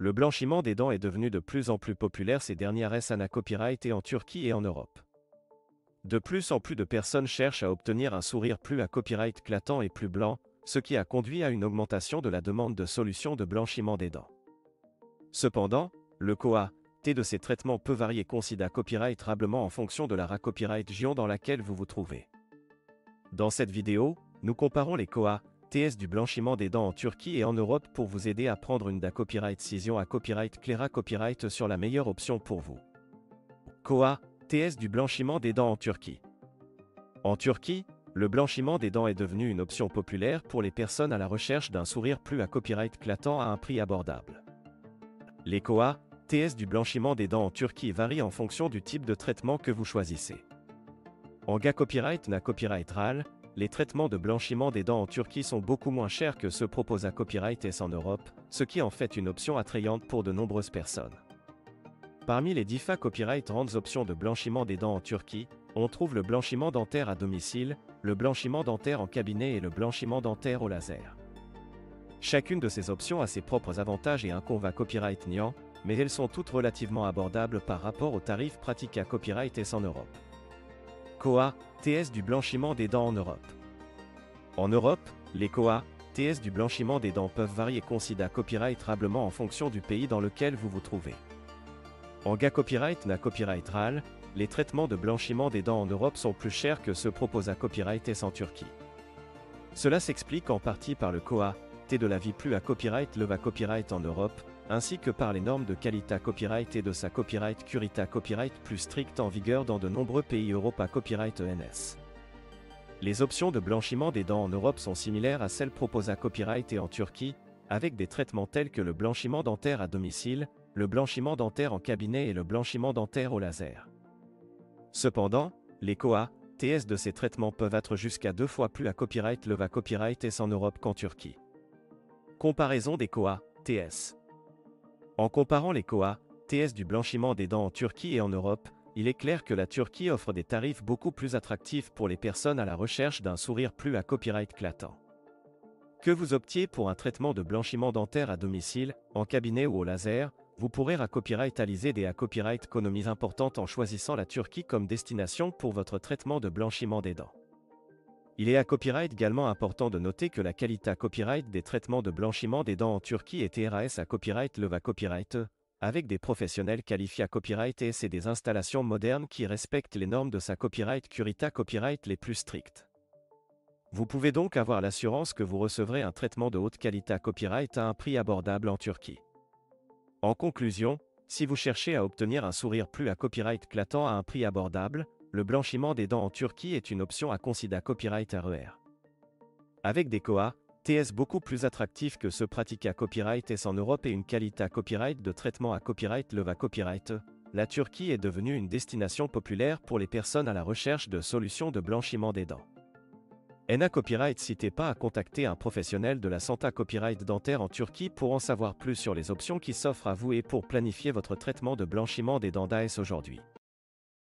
Le blanchiment des dents est devenu de plus en plus populaire ces dernières années copyright et en Turquie et en Europe. De plus en plus de personnes cherchent à obtenir un sourire plus à copyright éclatant et plus blanc, ce qui a conduit à une augmentation de la demande de solutions de blanchiment des dents. Cependant, le T de ces traitements peut varier considérablement en fonction de la copyright région dans laquelle vous vous trouvez. Dans cette vidéo, nous comparons les TS du blanchiment des dents en Turquie et en Europe pour vous aider à prendre une copyright décision à copyright claire copyright sur la meilleure option pour vous. TS du blanchiment des dents en Turquie. En Turquie, le blanchiment des dents est devenu une option populaire pour les personnes à la recherche d'un sourire plus à copyright éclatant à un prix abordable. Les TS du blanchiment des dents en Turquie varient en fonction du type de traitement que vous choisissez. En copyright RAL, les traitements de blanchiment des dents en Turquie sont beaucoup moins chers que ceux proposés à copyright S en Europe, ce qui en fait une option attrayante pour de nombreuses personnes. Parmi les 10 copyright grandes options de blanchiment des dents en Turquie, on trouve le blanchiment dentaire à domicile, le blanchiment dentaire en cabinet et le blanchiment dentaire au laser. Chacune de ces options a ses propres avantages et inconvénients copyright niant, mais elles sont toutes relativement abordables par rapport aux tarifs pratiqués à copyright S en Europe. TS du blanchiment des dents en Europe. En Europe, les TS du blanchiment des dents peuvent varier considérablement en fonction du pays dans lequel vous vous trouvez. En copyright RAL, les traitements de blanchiment des dents en Europe sont plus chers que ceux proposés à copyright S en Turquie. Cela s'explique en partie par le T de la vie plus à copyright copyright en Europe, ainsi que par les normes de qualité copyright et de sa copyright curita copyright plus strictes en vigueur dans de nombreux pays Europe copyright ENS. Les options de blanchiment des dents en Europe sont similaires à celles proposées à copyright et en Turquie, avec des traitements tels que le blanchiment dentaire à domicile, le blanchiment dentaire en cabinet et le blanchiment dentaire au laser. Cependant, les TS de ces traitements peuvent être jusqu'à 2 fois plus à copyright copyright S en Europe qu'en Turquie. Comparaison des TS. En comparant les TS du blanchiment des dents en Turquie et en Europe, il est clair que la Turquie offre des tarifs beaucoup plus attractifs pour les personnes à la recherche d'un sourire plus à copyright éclatant. Que vous optiez pour un traitement de blanchiment dentaire à domicile, en cabinet ou au laser, vous pourrez réaliser des copyright économies importantes en choisissant la Turquie comme destination pour votre traitement de blanchiment des dents. Il est copyright également important de noter que la qualité copyright des traitements de blanchiment des dents en Turquie est TRAS copyright copyright, avec des professionnels qualifiés à copyright S et des installations modernes qui respectent les normes de sa copyright curita copyright les plus strictes. Vous pouvez donc avoir l'assurance que vous recevrez un traitement de haute qualité copyright à un prix abordable en Turquie. En conclusion, si vous cherchez à obtenir un sourire plus à copyright éclatant à un prix abordable, le blanchiment des dents en Turquie est une option à considérer copyright RER. Avec des TS beaucoup plus attractifs que ceux pratiqués à copyright S en Europe et une qualité copyright de traitement à copyright copyright, la Turquie est devenue une destination populaire pour les personnes à la recherche de solutions de blanchiment des dents. Copyright n'hésitez pas à contacter un professionnel de la santé copyright dentaire en Turquie pour en savoir plus sur les options qui s'offrent à vous et pour planifier votre traitement de blanchiment des dents d'AS aujourd'hui.